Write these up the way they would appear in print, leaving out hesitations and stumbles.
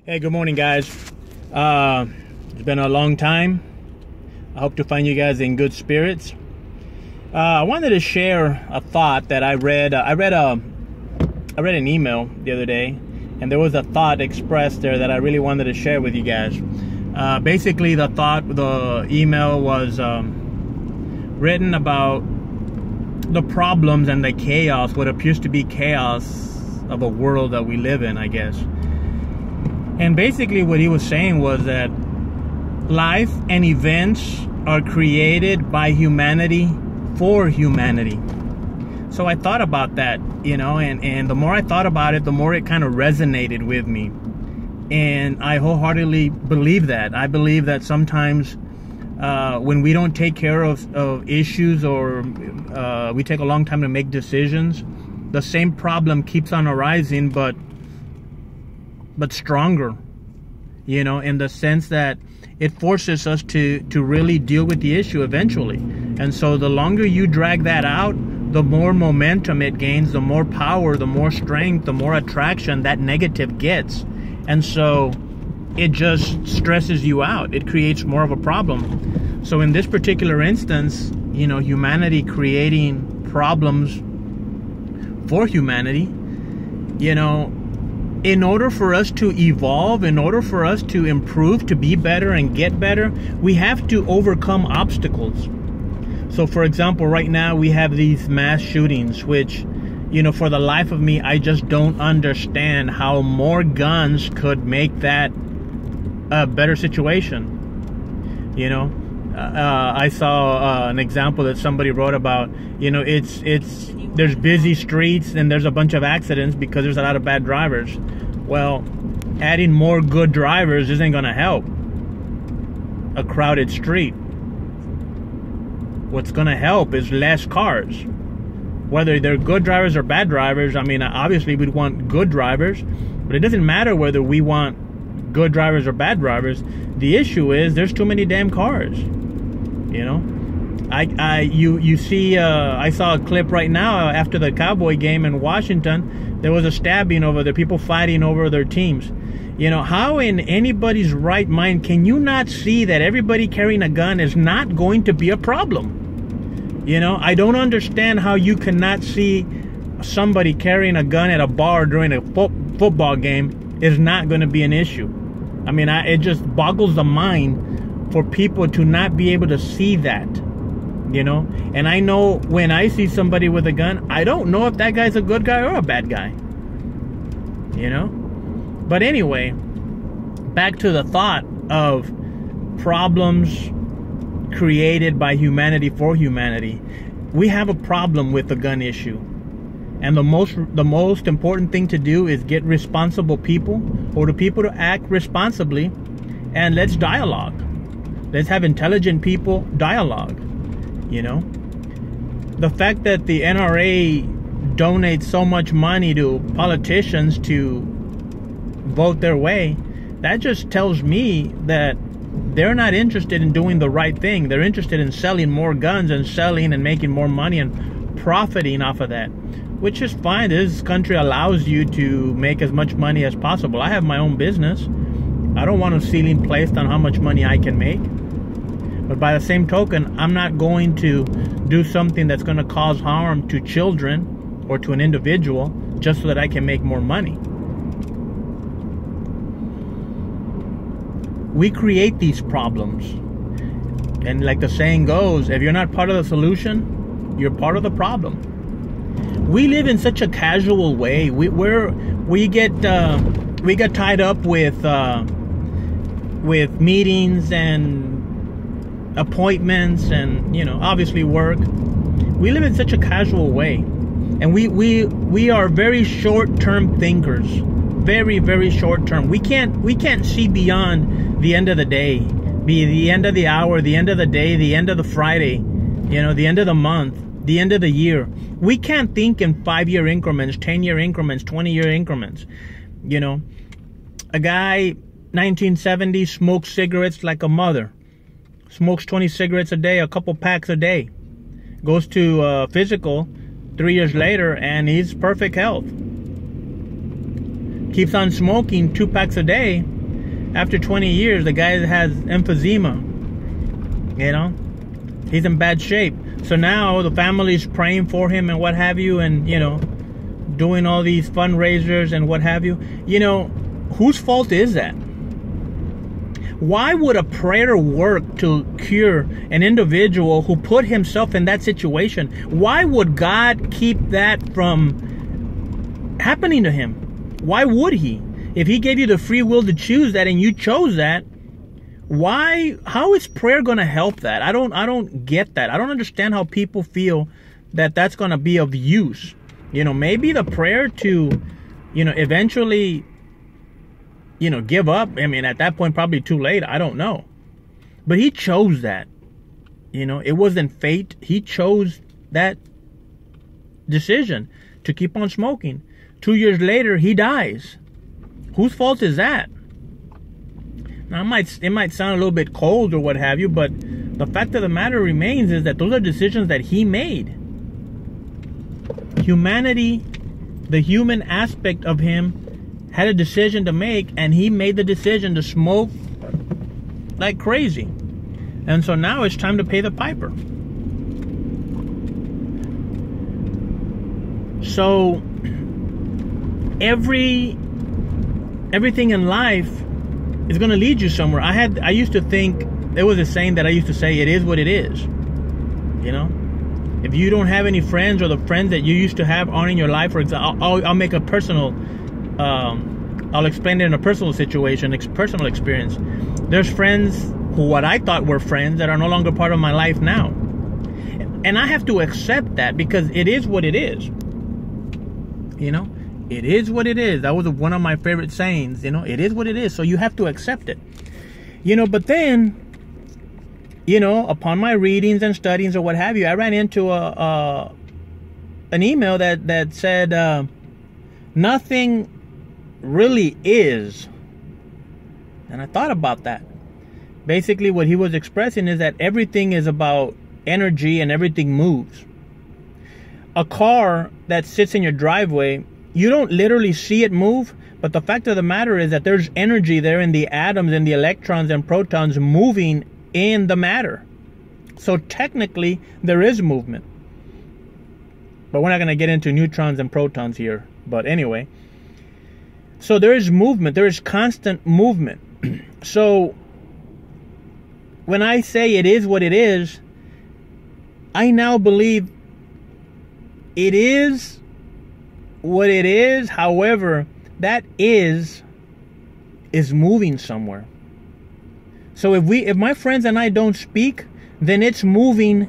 Hey, good morning, guys. It's been a long time. I hope to find you guys in good spirits. I wanted to share a thought that I read. I read an email the other day, and there was a thought expressed there that I really wanted to share with you guys. Basically, the email was written about the problems and the chaos, what appears to be chaos of a world that we live in, I guess. And basically what he was saying was that life and events are created by humanity for humanity. So I thought about that, and the more I thought about it, the more it kind of resonated with me. And I wholeheartedly believe that. I believe that sometimes when we don't take care of issues, or we take a long time to make decisions, the same problem keeps on arising, but stronger, in the sense that it forces us to really deal with the issue eventually. And so the longer you drag that out, the more momentum it gains, the more power, the more strength, the more attraction that negative gets. And so it just stresses you out. It creates more of a problem. So in this particular instance, humanity creating problems for humanity, in order for us to evolve, in order for us to improve, to be better and get better, we have to overcome obstacles. So for example, right now we have these mass shootings, which, for the life of me, I just don't understand how more guns could make that a better situation. I saw an example that somebody wrote about, there's busy streets and there's a bunch of accidents because there's a lot of bad drivers. Well, adding more good drivers isn't going to help a crowded street. What's going to help is less cars. Whether they're good drivers or bad drivers, obviously we'd want good drivers, but it doesn't matter whether we want good drivers or bad drivers. The issue is there's too many damn cars. I saw a clip right now after the Cowboy game in Washington. There was a stabbing over there, people fighting over their teams. How in anybody's right mind can you not see that everybody carrying a gun is not going to be a problem? I don't understand how you cannot see somebody carrying a gun at a bar during a football game is not going to be an issue. It just boggles the mind for people to not be able to see that. And I know when I see somebody with a gun, I don't know if that guy's a good guy or a bad guy. But anyway, back to the thought of problems created by humanity for humanity. We have a problem with the gun issue. And the most important thing to do is get responsible people, or the people to act responsibly, and let's dialogue. Let's have intelligent people dialogue. The fact that the NRA donates so much money to politicians to vote their way, that just tells me that they're not interested in doing the right thing. They're interested in selling more guns and selling and making more money and profiting off of that, which is fine. This country allows you to make as much money as possible. I have my own business. I don't want a ceiling placed on how much money I can make. But by the same token, I'm not going to do something that's going to cause harm to children or to an individual just so that I can make more money. We create these problems. And like the saying goes, if you're not part of the solution, you're part of the problem. We live in such a casual way. We get tied up with meetings and appointments and obviously work. We live in such a casual way, and we are very short-term thinkers, very, very short-term. We can't see beyond the end of the day, be the end of the hour, the end of the day, the end of the Friday, the end of the month, the end of the year. We can't think in 5-year increments, 10-year increments, 20-year increments. A guy 1970 smoked cigarettes like a mother. Smokes 20 cigarettes a day, a couple packs a day. Goes to physical 3 years later, and he's perfect health. Keeps on smoking 2 packs a day, After 20 years, the guy has emphysema. You know, he's in bad shape. So now the family's praying for him and what have you, and, you know, doing all these fundraisers and what have you. You know, whose fault is that? Why would a prayer work to cure an individual who put himself in that situation? Why would God keep that from happening to him? Why would he? If he gave you the free will to choose that and you chose that, why? How is prayer going to help that? I don't get that. I don't understand how people feel that that's going to be of use. You know, maybe the prayer to, you know, eventually, you know, give up. I mean, at that point, probably too late. I don't know. But he chose that. You know, it wasn't fate. He chose that decision to keep on smoking. 2 years later, he dies. Whose fault is that? Now, it might sound a little bit cold or what have you, but the fact of the matter remains is that those are decisions that he made. Humanity, the human aspect of him, had a decision to make, and he made the decision to smoke like crazy. And so now it's time to pay the piper. So everything in life is going to lead you somewhere. I used to think, there was a saying that I used to say, it is what it is. You know, if you don't have any friends, or the friends that you used to have aren't in your life, for example, I'll make a personal, I'll explain it in a personal situation, personal experience. There's friends who what I thought were friends that are no longer part of my life now. And I have to accept that, because it is what it is. You know, it is what it is. That was one of my favorite sayings. You know, it is what it is. So you have to accept it. You know, but then, you know, upon my readings and studies or what have you, I ran into an email that said nothing really is. And I thought about that. Basically, what he was expressing is that everything is about energy and everything moves. A car that sits in your driveway, you don't literally see it move, but the fact of the matter is that there's energy there in the atoms and the electrons and protons moving in the matter. So technically, there is movement. But we're not going to get into neutrons and protons here. But anyway, so there is movement. There is constant movement. So when I say it is what it is, I now believe it is what it is. However, that is moving somewhere. So if my friends and I don't speak, then it's moving.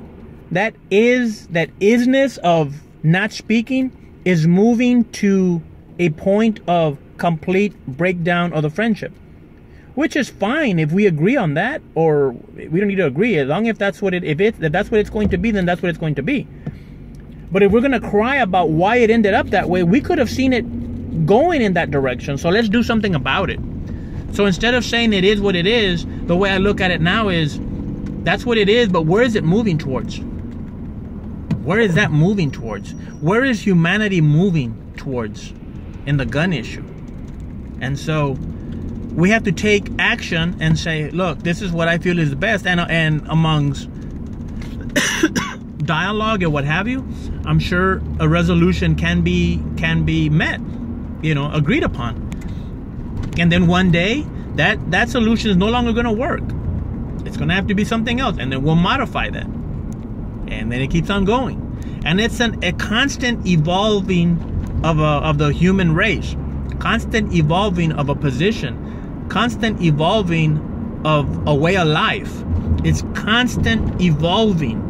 That isness of not speaking is moving to a point of complete breakdown of the friendship, which is fine if we agree on that, or we don't need to agree. As long as that's what it's going to be, then that's what it's going to be. But if we're going to cry about why it ended up that way, we could have seen it going in that direction. So let's do something about it. So instead of saying it is what it is, the way I look at it now is, that's what it is, but where is it moving towards? Where is that moving towards? Where is humanity moving towards in the gun issue? And so we have to take action and say, look, this is what I feel is the best. And amongst dialogue and what have you, I'm sure a resolution can be met, you know, agreed upon. And then one day that solution is no longer going to work. It's going to have to be something else, and then we'll modify that. And then it keeps on going. And it's a constant evolving of the human race, constant evolving of a position, constant evolving of a way of life. It's constant evolving.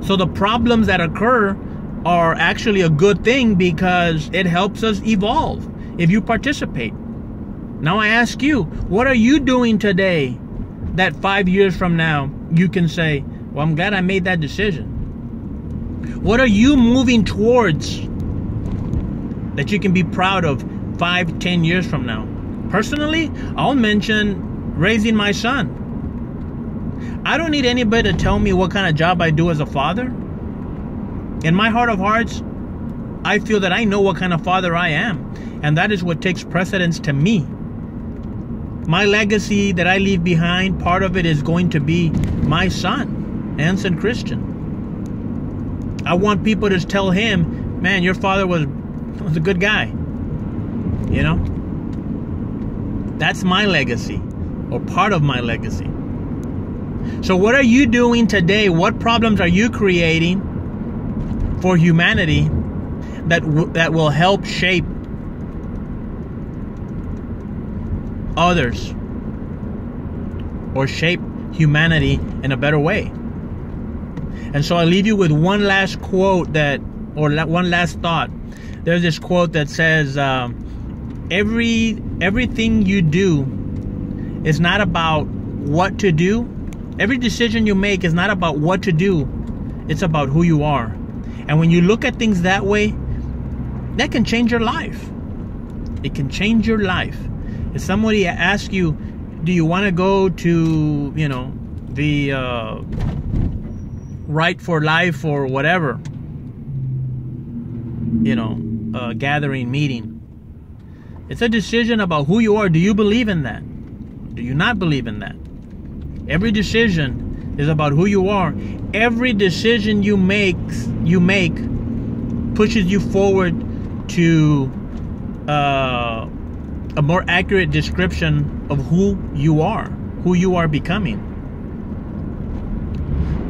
So the problems that occur are actually a good thing, because it helps us evolve if you participate. Now I ask you, what are you doing today that 5 years from now you can say, well, I'm glad I made that decision? What are you moving towards that you can be proud of 5-10 years from now? Personally, I'll mention raising my son. I don't need anybody to tell me what kind of job I do as a father. In my heart of hearts, I feel that I know what kind of father I am. And that is what takes precedence to me. My legacy that I leave behind, part of it is going to be my son, Anson Christian. I want people to tell him, man, your father was a good guy. You know? That's my legacy, or part of my legacy. So what are you doing today? What problems are you creating for humanity that will help shape others, or shape humanity in a better way? And so I leave you with one last quote one last thought. There's this quote that says, everything you do is not about what to do. Every decision you make is not about what to do. It's about who you are. And when you look at things that way, that can change your life. It can change your life. If somebody asks you, do you want to go to, the Right for Life or whatever, gathering, meeting. It's a decision about who you are. Do you believe in that? Do you not believe in that? Every decision is about who you are. Every decision you make pushes you forward to a more accurate description of who you are becoming.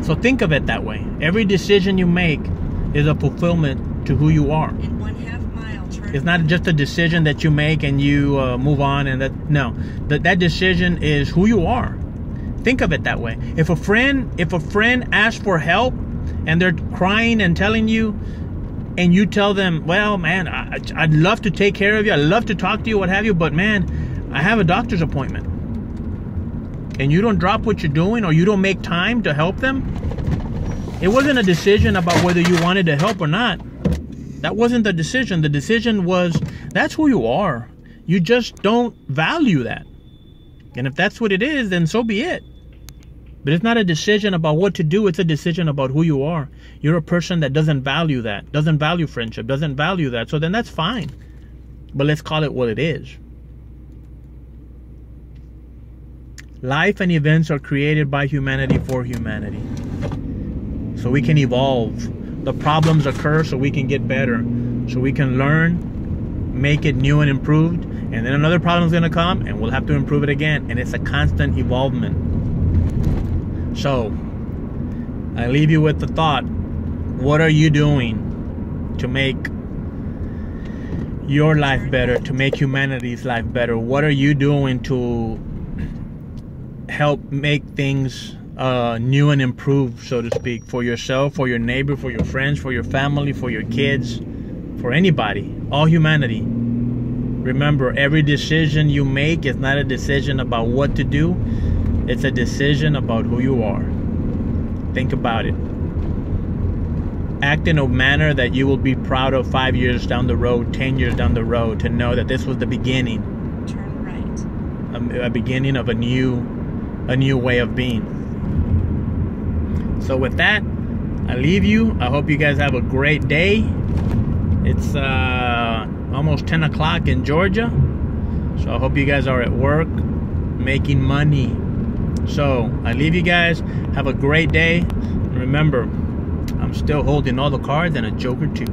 So think of it that way. Every decision you make is a fulfillment to who you are. In 1/2 mile, turn. It's not just a decision that you make and you move on, and that decision is who you are. Think of it that way. If a friend asks for help and they're crying and telling you, and you tell them, well, man, I'd love to take care of you, I'd love to talk to you, what have you, but man, I have a doctor's appointment. And you don't drop what you're doing, or you don't make time to help them. It wasn't a decision about whether you wanted to help or not. That wasn't the decision. The decision was, that's who you are. You just don't value that. And if that's what it is, then so be it. But it's not a decision about what to do. It's a decision about who you are. You're a person that doesn't value that, doesn't value friendship, doesn't value that. So then that's fine. But let's call it what it is. Life and events are created by humanity for humanity. So we can evolve. The problems occur so we can get better. So we can learn, make it new and improved. And then another problem is going to come and we'll have to improve it again. And it's a constant evolvement. So I leave you with the thought, what are you doing to make your life better, to make humanity's life better? What are you doing to help make things new and improved, so to speak, for yourself, for your neighbor, for your friends, for your family, for your kids, for anybody, all humanity? Remember, every decision you make is not a decision about what to do. It's a decision about who you are. Think about it. Act in a manner that you will be proud of 5 years down the road, 10 years down the road, to know that this was the beginning. Turn right. A beginning of a new way of being. So with that, I leave you. I hope you guys have a great day. It's almost 10 o'clock in Georgia. So I hope you guys are at work making money. So I leave you guys. Have a great day. Remember, I'm still holding all the cards and a joker too.